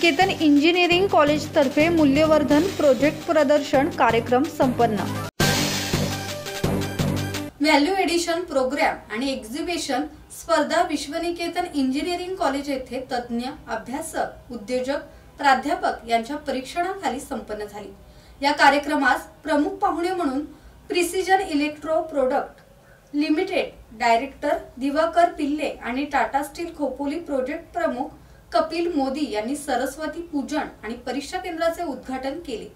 Vishwaniketan engineering कॉलेजतर्फे मूल्यवर्धन project प्रदर्शन कार्यक्रम संपन्न। व्हॅल्यू एडिशन प्रोग्राम आणि एक्झिबिशन स्पर्धा विश्वनिकेतन इंजिनिअरिंग कॉलेज येथे तज्ञ अभ्यासक, उद्योजक, प्राध्यापक यांच्या परीक्षणाखाली संपन्न झाली। या कार्यक्रमास प्रमुख पाहुणे म्हणून precision electro product limited director Diwakar पिल्ले आणि टाटा स्टील खोपोली प्रोजेक्ट प्रमुख कपिल मोदी यांनी सरस्वती पूजन आणि परीक्षा केंद्राचे उद्घाटन केले।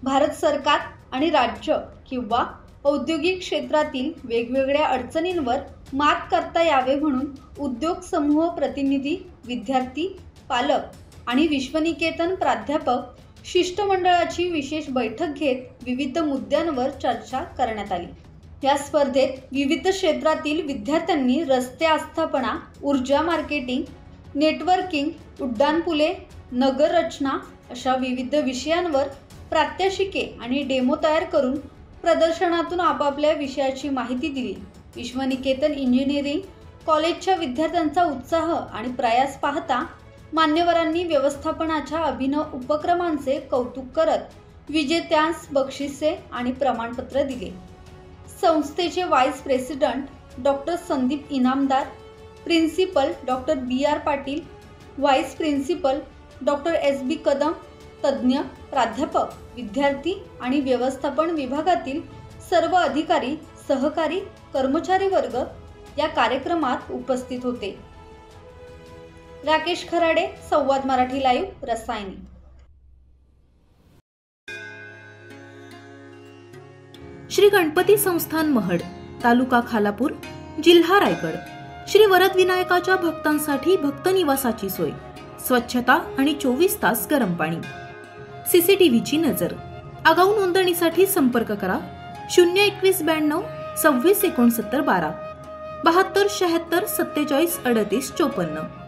भारत सरकार आणि राज्य किंवा औद्योगिक क्षेत्रातील वेगवेगळ्या अडचणींवर मात करता यावे म्हणून उद्योग समूह प्रतिनिधी, विद्यार्थी, पालक आणि विश्वनिकेतन प्राध्यापक शिष्टमंडळाची विशेष बैठक घेत विविध मुद्द्यांवर चर्चा करण्यात आली। या स्पर्धेत विविध क्षेत्रातील विद्यार्थ्यांनी रस्ते आस्थापना, ऊर्जा मार्केटिंग, नेटवर्किंग, उड्डाणपुले, नगर रचना अशा विविध विषयांवर प्रात्यक्षिके आणि डेमो तयार करून प्रदर्शनातून आपापल्या विषयाची माहिती दिली। विश्वनिकेतन इंजिनिअरिंग कॉलेजच्या विद्यार्थ्यांचा उत्साह आणि प्रयास पाहता मान्यवरांनी व्यवस्थापनाच्या अभिनव उपक्रमांचे कौतुक करत विजेत्यांस बक्षिसे आणि प्रमाणपत्र दिले। संस्थेचे vice president doctor Sandeep Inamdar, principal doctor BR Patil, vice principal doctor SB Kadam, तज्ञ प्राध्यापक, विद्यार्थी आणि व्यवस्थापन विभागातील सर्व अधिकारी, सहकारी, कर्मचारी वर्ग या कार्यक्रमात उपस्थित होते। राकेश खराडे, संवाद मराठी लाईव्ह, रसायनी। श्री गणपती संस्थान महड, तालुका खालापूर, जिल्हा रायगड। श्री वरद विनायकाच्या भक्तांसाठी भक्त निवासाची सोय, स्वच्छता आणि 24 तास गरम पाणी, CCTVची नजर। आगाऊ नोंदणीसाठी संपर्क करा 021 92 26 69 12 72 76 47 38 54।